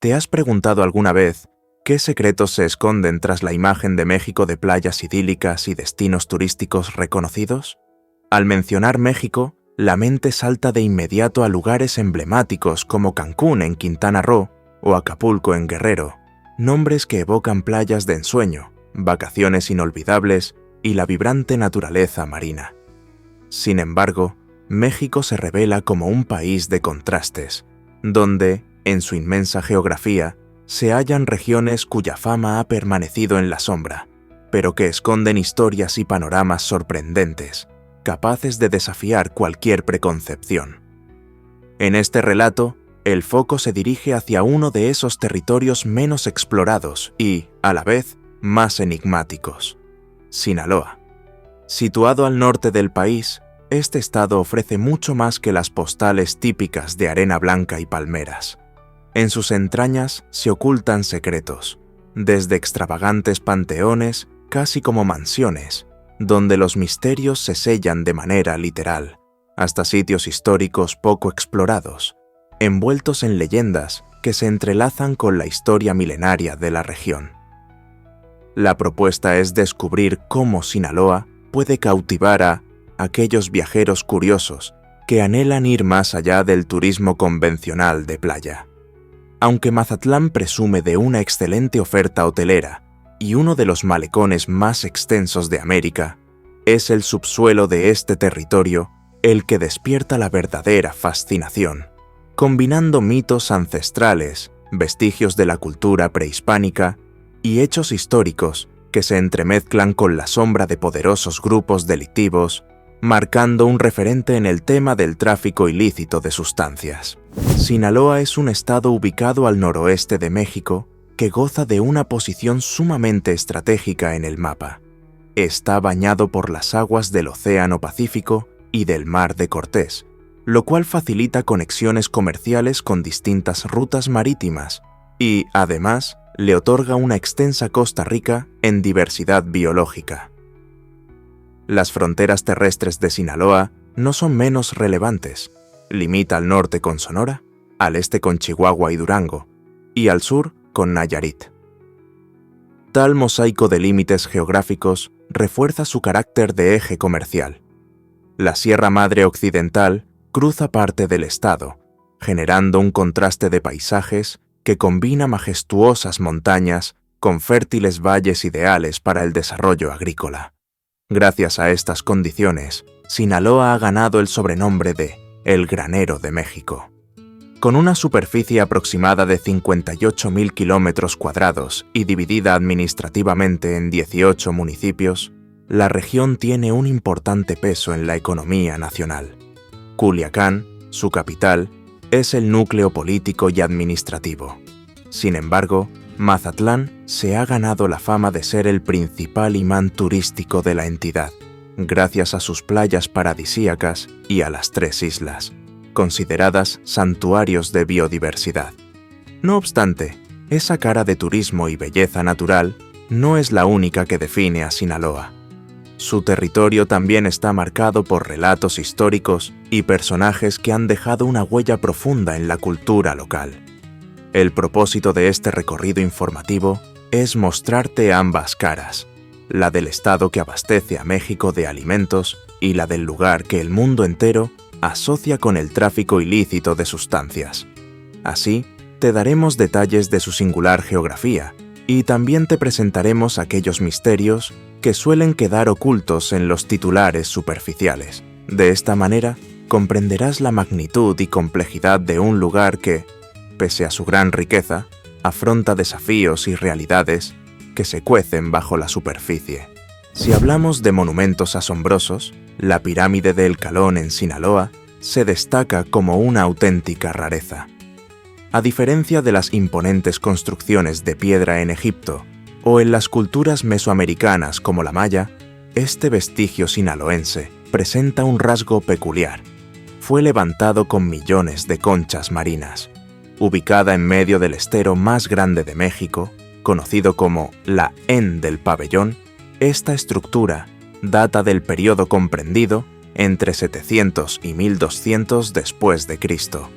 ¿Te has preguntado alguna vez qué secretos se esconden tras la imagen de México de playas idílicas y destinos turísticos reconocidos? Al mencionar México, la mente salta de inmediato a lugares emblemáticos como Cancún en Quintana Roo o Acapulco en Guerrero, nombres que evocan playas de ensueño, vacaciones inolvidables y la vibrante naturaleza marina. Sin embargo, México se revela como un país de contrastes, donde, en su inmensa geografía, se hallan regiones cuya fama ha permanecido en la sombra, pero que esconden historias y panoramas sorprendentes, capaces de desafiar cualquier preconcepción. En este relato, el foco se dirige hacia uno de esos territorios menos explorados y, a la vez, más enigmáticos: Sinaloa. Situado al norte del país, este estado ofrece mucho más que las postales típicas de arena blanca y palmeras. En sus entrañas se ocultan secretos, desde extravagantes panteones, casi como mansiones, donde los misterios se sellan de manera literal, hasta sitios históricos poco explorados, envueltos en leyendas que se entrelazan con la historia milenaria de la región. La propuesta es descubrir cómo Sinaloa puede cautivar a aquellos viajeros curiosos que anhelan ir más allá del turismo convencional de playa. Aunque Mazatlán presume de una excelente oferta hotelera y uno de los malecones más extensos de América, es el subsuelo de este territorio el que despierta la verdadera fascinación, combinando mitos ancestrales, vestigios de la cultura prehispánica y hechos históricos que se entremezclan con la sombra de poderosos grupos delictivos, marcando un referente en el tema del tráfico ilícito de sustancias. Sinaloa es un estado ubicado al noroeste de México que goza de una posición sumamente estratégica en el mapa. Está bañado por las aguas del Océano Pacífico y del Mar de Cortés, lo cual facilita conexiones comerciales con distintas rutas marítimas y, además, le otorga una extensa costa rica en diversidad biológica. Las fronteras terrestres de Sinaloa no son menos relevantes. Limita al norte con Sonora, al este con Chihuahua y Durango, y al sur con Nayarit. Tal mosaico de límites geográficos refuerza su carácter de eje comercial. La Sierra Madre Occidental cruza parte del estado, generando un contraste de paisajes que combina majestuosas montañas con fértiles valles ideales para el desarrollo agrícola. Gracias a estas condiciones, Sinaloa ha ganado el sobrenombre de El Granero de México. Con una superficie aproximada de 58.000 kilómetros cuadrados y dividida administrativamente en 18 municipios, la región tiene un importante peso en la economía nacional. Culiacán, su capital, es el núcleo político y administrativo. Sin embargo, Mazatlán se ha ganado la fama de ser el principal imán turístico de la entidad, gracias a sus playas paradisíacas y a las 3 islas, consideradas santuarios de biodiversidad. No obstante, esa cara de turismo y belleza natural no es la única que define a Sinaloa. Su territorio también está marcado por relatos históricos y personajes que han dejado una huella profunda en la cultura local. El propósito de este recorrido informativo es mostrarte ambas caras, la del estado que abastece a México de alimentos y la del lugar que el mundo entero asocia con el tráfico ilícito de sustancias. Así, te daremos detalles de su singular geografía y también te presentaremos aquellos misterios que suelen quedar ocultos en los titulares superficiales. De esta manera, comprenderás la magnitud y complejidad de un lugar que, pese a su gran riqueza, afronta desafíos y realidades que se cuecen bajo la superficie. Si hablamos de monumentos asombrosos, la pirámide de El Calón en Sinaloa se destaca como una auténtica rareza. A diferencia de las imponentes construcciones de piedra en Egipto o en las culturas mesoamericanas como la maya, este vestigio sinaloense presenta un rasgo peculiar. Fue levantado con millones de conchas marinas. Ubicada en medio del estero más grande de México, conocido como la N del Pabellón, esta estructura data del período comprendido entre 700 y 1200 después de Cristo.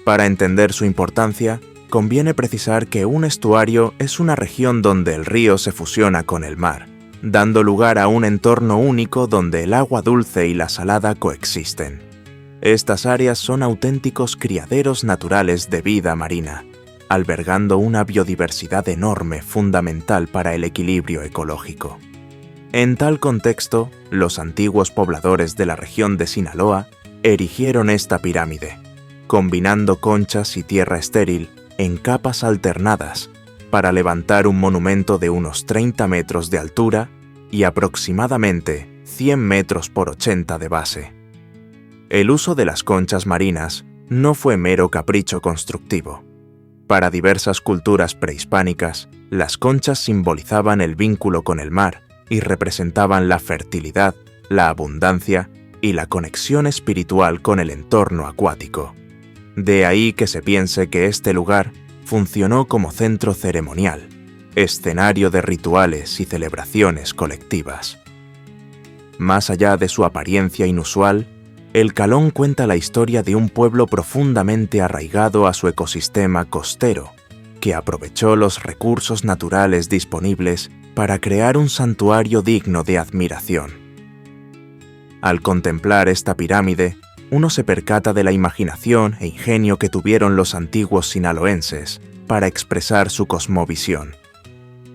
Para entender su importancia, conviene precisar que un estuario es una región donde el río se fusiona con el mar, dando lugar a un entorno único donde el agua dulce y la salada coexisten. Estas áreas son auténticos criaderos naturales de vida marina, albergando una biodiversidad enorme fundamental para el equilibrio ecológico. En tal contexto, los antiguos pobladores de la región de Sinaloa erigieron esta pirámide, combinando conchas y tierra estéril en capas alternadas para levantar un monumento de unos 30 metros de altura y aproximadamente 100 metros por 80 de base. El uso de las conchas marinas no fue mero capricho constructivo. Para diversas culturas prehispánicas, las conchas simbolizaban el vínculo con el mar y representaban la fertilidad, la abundancia y la conexión espiritual con el entorno acuático. De ahí que se piense que este lugar funcionó como centro ceremonial, escenario de rituales y celebraciones colectivas. Más allá de su apariencia inusual, el Calón cuenta la historia de un pueblo profundamente arraigado a su ecosistema costero, que aprovechó los recursos naturales disponibles para crear un santuario digno de admiración. Al contemplar esta pirámide, uno se percata de la imaginación e ingenio que tuvieron los antiguos sinaloenses para expresar su cosmovisión.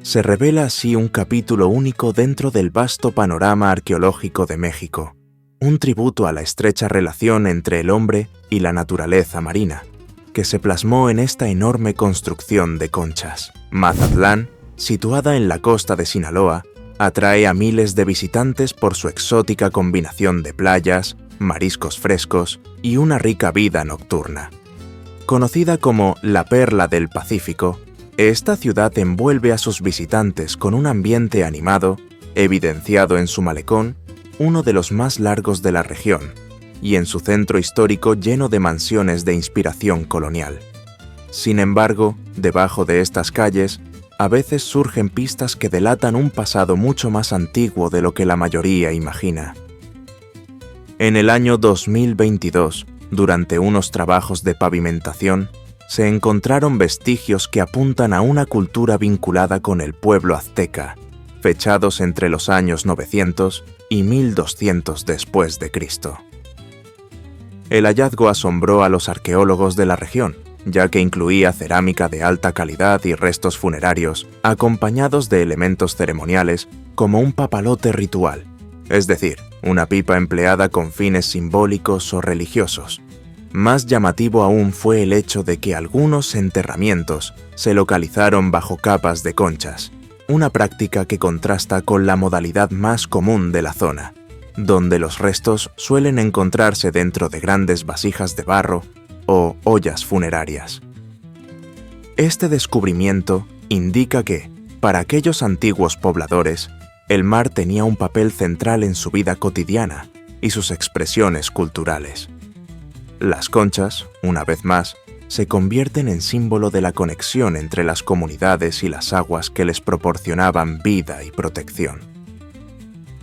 Se revela así un capítulo único dentro del vasto panorama arqueológico de México, un tributo a la estrecha relación entre el hombre y la naturaleza marina, que se plasmó en esta enorme construcción de conchas. Mazatlán, situada en la costa de Sinaloa, atrae a miles de visitantes por su exótica combinación de playas, mariscos frescos y una rica vida nocturna. Conocida como la Perla del Pacífico, esta ciudad envuelve a sus visitantes con un ambiente animado, evidenciado en su malecón, uno de los más largos de la región, y en su centro histórico lleno de mansiones de inspiración colonial. Sin embargo, debajo de estas calles, a veces surgen pistas que delatan un pasado mucho más antiguo de lo que la mayoría imagina. En el año 2022, durante unos trabajos de pavimentación, se encontraron vestigios que apuntan a una cultura vinculada con el pueblo azteca, fechados entre los años 900 y 1200 después de Cristo. El hallazgo asombró a los arqueólogos de la región, ya que incluía cerámica de alta calidad y restos funerarios, acompañados de elementos ceremoniales como un papalote ritual, es decir, una pipa empleada con fines simbólicos o religiosos. Más llamativo aún fue el hecho de que algunos enterramientos se localizaron bajo capas de conchas, una práctica que contrasta con la modalidad más común de la zona, donde los restos suelen encontrarse dentro de grandes vasijas de barro o ollas funerarias. Este descubrimiento indica que, para aquellos antiguos pobladores, el mar tenía un papel central en su vida cotidiana y sus expresiones culturales. Las conchas, una vez más, se convierten en símbolo de la conexión entre las comunidades y las aguas que les proporcionaban vida y protección.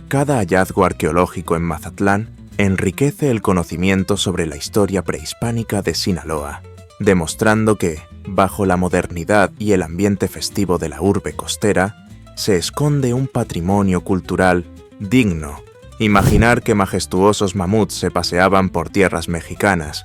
Cada hallazgo arqueológico en Mazatlán enriquece el conocimiento sobre la historia prehispánica de Sinaloa, demostrando que, bajo la modernidad y el ambiente festivo de la urbe costera, se esconde un patrimonio cultural digno. Imaginar que majestuosos mamuts se paseaban por tierras mexicanas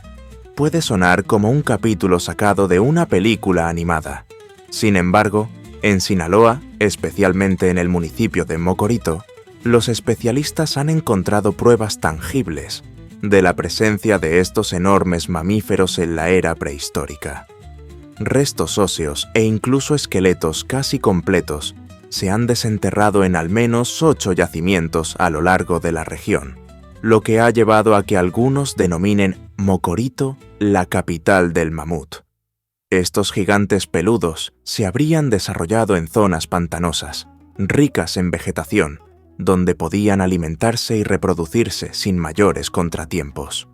puede sonar como un capítulo sacado de una película animada. Sin embargo, en Sinaloa, especialmente en el municipio de Mocorito, los especialistas han encontrado pruebas tangibles de la presencia de estos enormes mamíferos en la era prehistórica. Restos óseos e incluso esqueletos casi completos se han desenterrado en al menos 8 yacimientos a lo largo de la región, lo que ha llevado a que algunos denominen Mocorito la capital del mamut. Estos gigantes peludos se habrían desarrollado en zonas pantanosas, ricas en vegetación, donde podían alimentarse y reproducirse sin mayores contratiempos.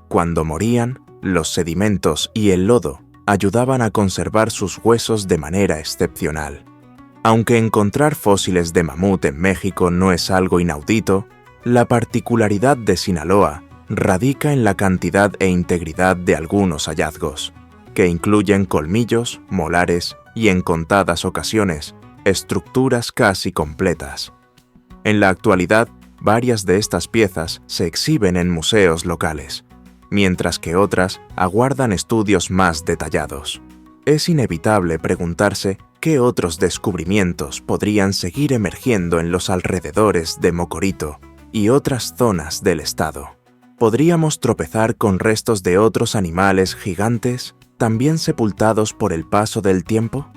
Cuando morían, los sedimentos y el lodo ayudaban a conservar sus huesos de manera excepcional. Aunque encontrar fósiles de mamut en México no es algo inaudito, la particularidad de Sinaloa radica en la cantidad e integridad de algunos hallazgos. que incluyen colmillos, molares y, en contadas ocasiones, estructuras casi completas. En la actualidad, varias de estas piezas se exhiben en museos locales, mientras que otras aguardan estudios más detallados. Es inevitable preguntarse qué otros descubrimientos podrían seguir emergiendo en los alrededores de Mocorito y otras zonas del estado. ¿Podríamos tropezar con restos de otros animales gigantes, también sepultados por el paso del tiempo?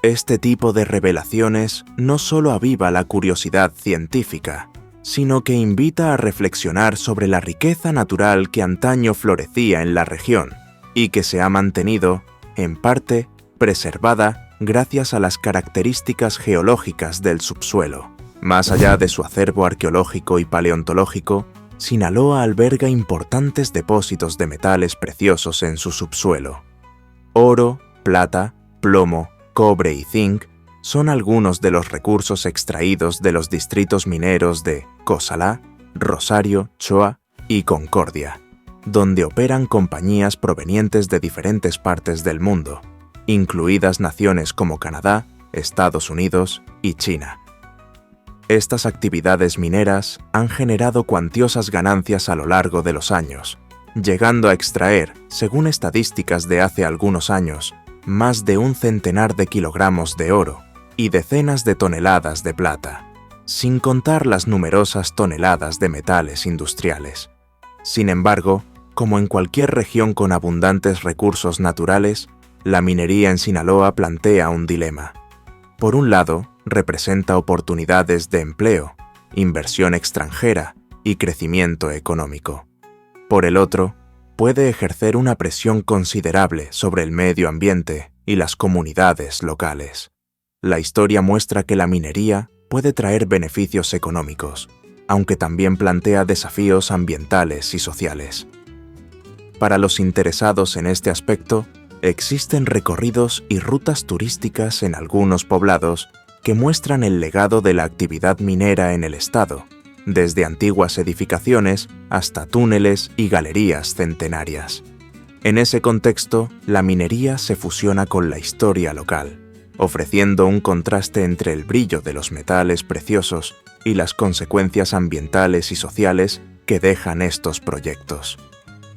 Este tipo de revelaciones no solo aviva la curiosidad científica, sino que invita a reflexionar sobre la riqueza natural que antaño florecía en la región y que se ha mantenido, en parte, preservada gracias a las características geológicas del subsuelo. Más allá de su acervo arqueológico y paleontológico, Sinaloa alberga importantes depósitos de metales preciosos en su subsuelo. Oro, plata, plomo, cobre y zinc son algunos de los recursos extraídos de los distritos mineros de Cozalá, Rosario, Choa y Concordia, donde operan compañías provenientes de diferentes partes del mundo, incluidas naciones como Canadá, Estados Unidos y China. Estas actividades mineras han generado cuantiosas ganancias a lo largo de los años, llegando a extraer, según estadísticas de hace algunos años, más de 100 de kilogramos de oro y decenas de toneladas de plata, sin contar las numerosas toneladas de metales industriales. Sin embargo, como en cualquier región con abundantes recursos naturales, la minería en Sinaloa plantea un dilema. Por un lado, representa oportunidades de empleo, inversión extranjera y crecimiento económico. Por el otro, puede ejercer una presión considerable sobre el medio ambiente y las comunidades locales. La historia muestra que la minería puede traer beneficios económicos, aunque también plantea desafíos ambientales y sociales. Para los interesados en este aspecto, existen recorridos y rutas turísticas en algunos poblados que muestran el legado de la actividad minera en el estado, desde antiguas edificaciones hasta túneles y galerías centenarias. En ese contexto, la minería se fusiona con la historia local, ofreciendo un contraste entre el brillo de los metales preciosos y las consecuencias ambientales y sociales que dejan estos proyectos.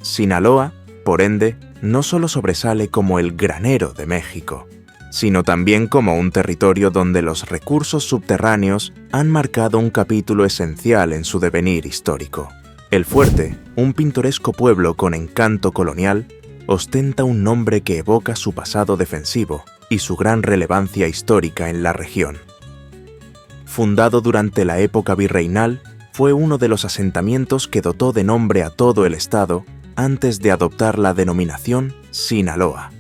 Sinaloa, por ende, no solo sobresale como el granero de México, sino también como un territorio donde los recursos subterráneos han marcado un capítulo esencial en su devenir histórico. El Fuerte, un pintoresco pueblo con encanto colonial, ostenta un nombre que evoca su pasado defensivo y su gran relevancia histórica en la región. Fundado durante la época virreinal, fue uno de los asentamientos que dotó de nombre a todo el estado antes de adoptar la denominación Sinaloa.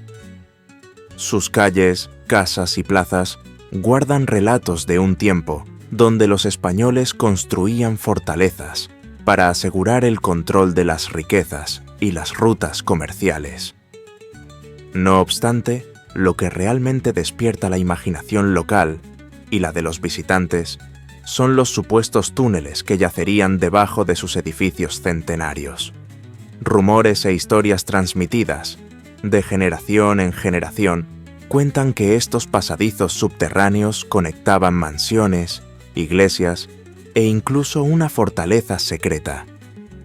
Sus calles, casas y plazas guardan relatos de un tiempo donde los españoles construían fortalezas para asegurar el control de las riquezas y las rutas comerciales. No obstante, lo que realmente despierta la imaginación local y la de los visitantes son los supuestos túneles que yacerían debajo de sus edificios centenarios. Rumores e historias transmitidas de generación en generación cuentan que estos pasadizos subterráneos conectaban mansiones, iglesias e incluso una fortaleza secreta.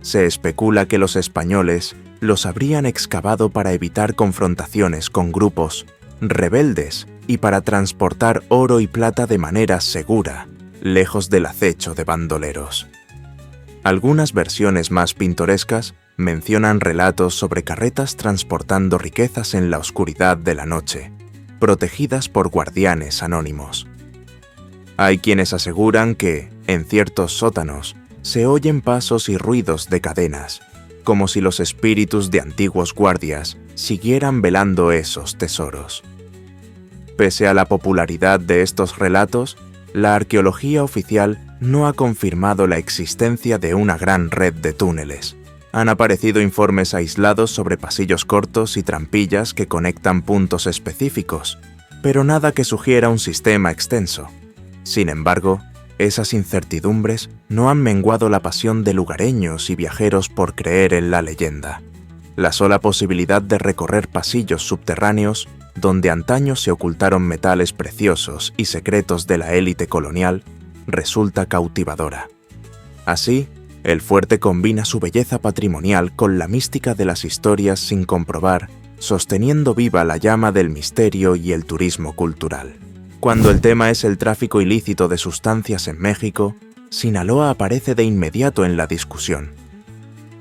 Se especula que los españoles los habrían excavado para evitar confrontaciones con grupos rebeldes y para transportar oro y plata de manera segura, lejos del acecho de bandoleros. Algunas versiones más pintorescas mencionan relatos sobre carretas transportando riquezas en la oscuridad de la noche, protegidas por guardianes anónimos. Hay quienes aseguran que, en ciertos sótanos, se oyen pasos y ruidos de cadenas, como si los espíritus de antiguos guardias siguieran velando esos tesoros. Pese a la popularidad de estos relatos, la arqueología oficial no ha confirmado la existencia de una gran red de túneles. Han aparecido informes aislados sobre pasillos cortos y trampillas que conectan puntos específicos, pero nada que sugiera un sistema extenso. Sin embargo, esas incertidumbres no han menguado la pasión de lugareños y viajeros por creer en la leyenda. La sola posibilidad de recorrer pasillos subterráneos donde antaño se ocultaron metales preciosos y secretos de la élite colonial resulta cautivadora. Así, el fuerte combina su belleza patrimonial con la mística de las historias sin comprobar, sosteniendo viva la llama del misterio y el turismo cultural. Cuando el tema es el tráfico ilícito de sustancias en México, Sinaloa aparece de inmediato en la discusión.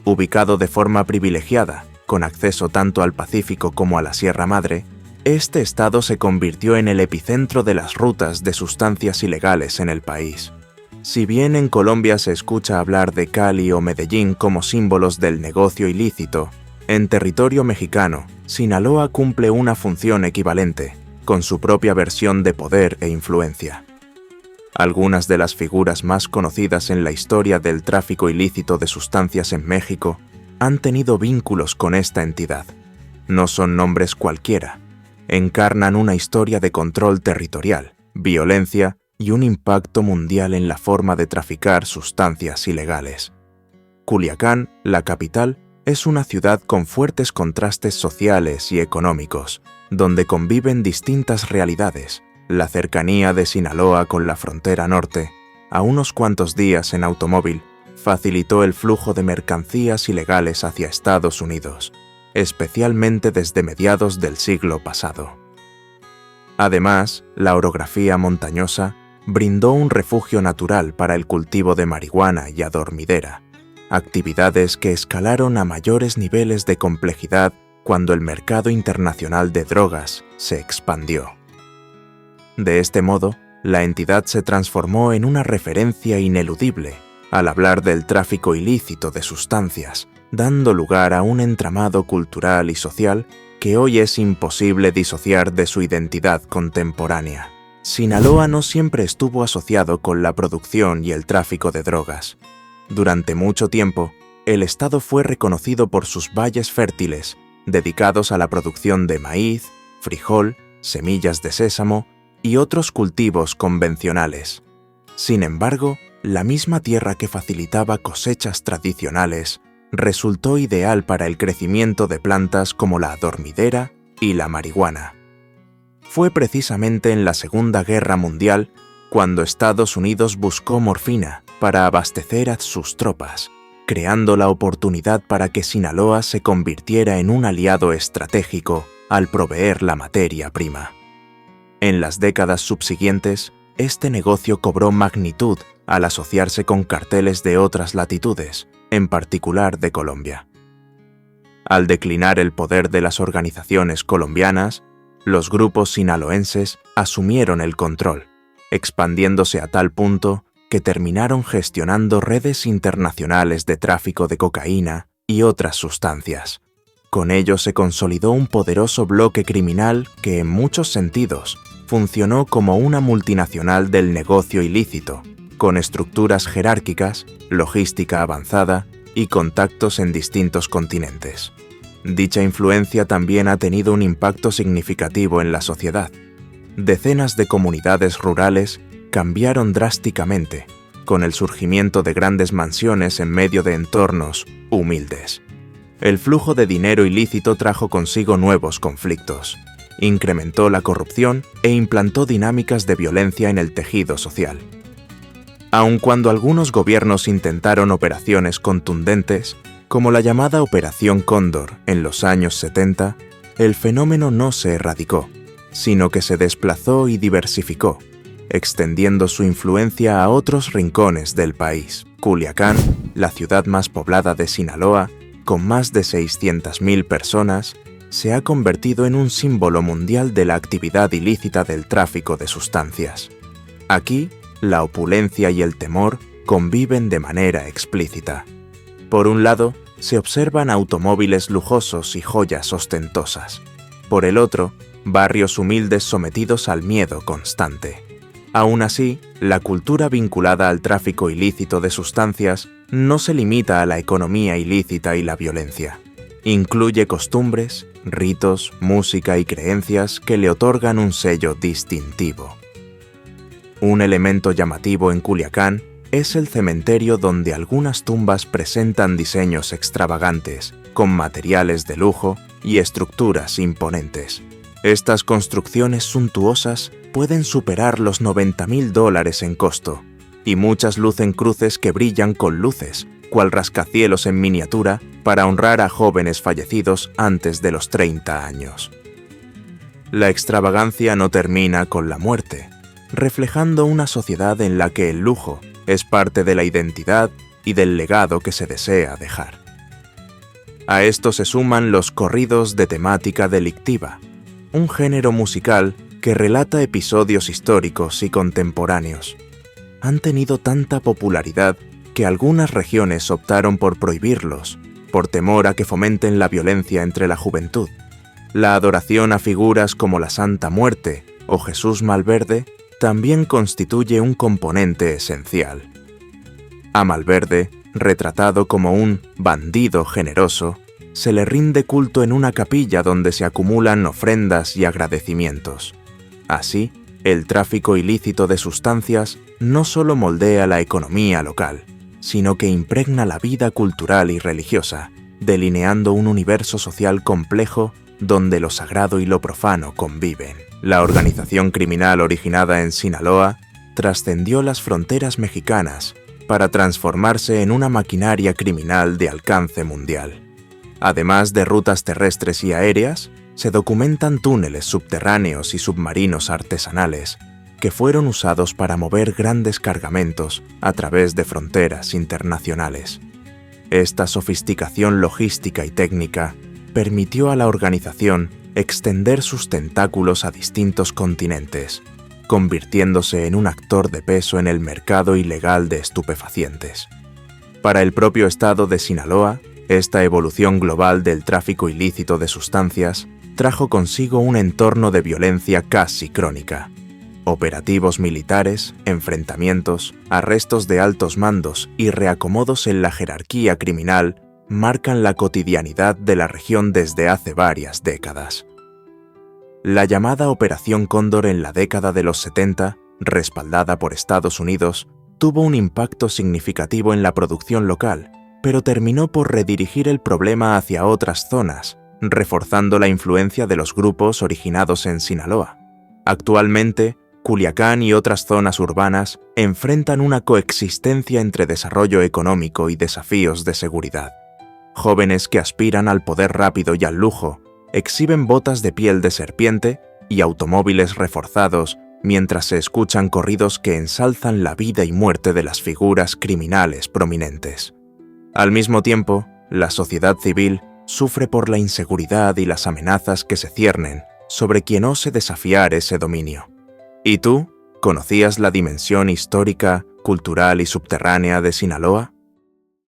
Ubicado de forma privilegiada, con acceso tanto al Pacífico como a la Sierra Madre, este estado se convirtió en el epicentro de las rutas de sustancias ilegales en el país. Si bien en Colombia se escucha hablar de Cali o Medellín como símbolos del negocio ilícito, en territorio mexicano, Sinaloa cumple una función equivalente, con su propia versión de poder e influencia. Algunas de las figuras más conocidas en la historia del tráfico ilícito de sustancias en México han tenido vínculos con esta entidad. No son nombres cualquiera. Encarnan una historia de control territorial, violencia y un impacto mundial en la forma de traficar sustancias ilegales. Culiacán, la capital, es una ciudad con fuertes contrastes sociales y económicos, donde conviven distintas realidades. La cercanía de Sinaloa con la frontera norte, a unos cuantos días en automóvil, facilitó el flujo de mercancías ilegales hacia Estados Unidos, especialmente desde mediados del siglo pasado. Además, la orografía montañosa brindó un refugio natural para el cultivo de marihuana y adormidera, actividades que escalaron a mayores niveles de complejidad cuando el mercado internacional de drogas se expandió. De este modo, la entidad se transformó en una referencia ineludible al hablar del tráfico ilícito de sustancias, dando lugar a un entramado cultural y social que hoy es imposible disociar de su identidad contemporánea. Sinaloa no siempre estuvo asociado con la producción y el tráfico de drogas. Durante mucho tiempo, el estado fue reconocido por sus valles fértiles, dedicados a la producción de maíz, frijol, semillas de sésamo y otros cultivos convencionales. Sin embargo, la misma tierra que facilitaba cosechas tradicionales resultó ideal para el crecimiento de plantas como la adormidera y la marihuana. Fue precisamente en la Segunda Guerra Mundial cuando Estados Unidos buscó morfina para abastecer a sus tropas, creando la oportunidad para que Sinaloa se convirtiera en un aliado estratégico al proveer la materia prima. En las décadas subsiguientes, este negocio cobró magnitud al asociarse con carteles de otras latitudes, en particular de Colombia. Al declinar el poder de las organizaciones colombianas, los grupos sinaloenses asumieron el control, expandiéndose a tal punto que terminaron gestionando redes internacionales de tráfico de cocaína y otras sustancias. Con ello se consolidó un poderoso bloque criminal que, en muchos sentidos, funcionó como una multinacional del negocio ilícito, con estructuras jerárquicas, logística avanzada y contactos en distintos continentes. Dicha influencia también ha tenido un impacto significativo en la sociedad. Decenas de comunidades rurales cambiaron drásticamente, con el surgimiento de grandes mansiones en medio de entornos humildes. El flujo de dinero ilícito trajo consigo nuevos conflictos, incrementó la corrupción e implantó dinámicas de violencia en el tejido social. Aun cuando algunos gobiernos intentaron operaciones contundentes, como la llamada Operación Cóndor en los años 70, el fenómeno no se erradicó, sino que se desplazó y diversificó, extendiendo su influencia a otros rincones del país. Culiacán, la ciudad más poblada de Sinaloa, con más de 600.000 personas, se ha convertido en un símbolo mundial de la actividad ilícita del tráfico de sustancias. Aquí, la opulencia y el temor conviven de manera explícita. Por un lado, se observan automóviles lujosos y joyas ostentosas. Por el otro, barrios humildes sometidos al miedo constante. Aún así, la cultura vinculada al tráfico ilícito de sustancias no se limita a la economía ilícita y la violencia. Incluye costumbres, ritos, música y creencias que le otorgan un sello distintivo. Un elemento llamativo en Culiacán es el cementerio donde algunas tumbas presentan diseños extravagantes, con materiales de lujo y estructuras imponentes. Estas construcciones suntuosas pueden superar los $90.000 en costo, y muchas lucen cruces que brillan con luces, cual rascacielos en miniatura, para honrar a jóvenes fallecidos antes de los 30 años. La extravagancia no termina con la muerte, reflejando una sociedad en la que el lujo es parte de la identidad y del legado que se desea dejar. A esto se suman los corridos de temática delictiva, un género musical que relata episodios históricos y contemporáneos. Han tenido tanta popularidad que algunas regiones optaron por prohibirlos, por temor a que fomenten la violencia entre la juventud. La adoración a figuras como la Santa Muerte o Jesús Malverde también constituye un componente esencial. A Malverde, retratado como un bandido generoso, se le rinde culto en una capilla donde se acumulan ofrendas y agradecimientos. Así, el tráfico ilícito de sustancias no solo moldea la economía local, sino que impregna la vida cultural y religiosa, delineando un universo social complejo donde lo sagrado y lo profano conviven. La organización criminal originada en Sinaloa trascendió las fronteras mexicanas para transformarse en una maquinaria criminal de alcance mundial. Además de rutas terrestres y aéreas, se documentan túneles subterráneos y submarinos artesanales que fueron usados para mover grandes cargamentos a través de fronteras internacionales. Esta sofisticación logística y técnica permitió a la organización extender sus tentáculos a distintos continentes, convirtiéndose en un actor de peso en el mercado ilegal de estupefacientes. Para el propio estado de Sinaloa, esta evolución global del tráfico ilícito de sustancias trajo consigo un entorno de violencia casi crónica. Operativos militares, enfrentamientos, arrestos de altos mandos y reacomodos en la jerarquía criminal marcan la cotidianidad de la región desde hace varias décadas. La llamada Operación Cóndor en la década de los 70, respaldada por Estados Unidos, tuvo un impacto significativo en la producción local, pero terminó por redirigir el problema hacia otras zonas, reforzando la influencia de los grupos originados en Sinaloa. Actualmente, Culiacán y otras zonas urbanas enfrentan una coexistencia entre desarrollo económico y desafíos de seguridad. Jóvenes que aspiran al poder rápido y al lujo exhiben botas de piel de serpiente y automóviles reforzados mientras se escuchan corridos que ensalzan la vida y muerte de las figuras criminales prominentes. Al mismo tiempo, la sociedad civil sufre por la inseguridad y las amenazas que se ciernen sobre quien ose desafiar ese dominio. ¿Y tú, conocías la dimensión histórica, cultural y subterránea de Sinaloa?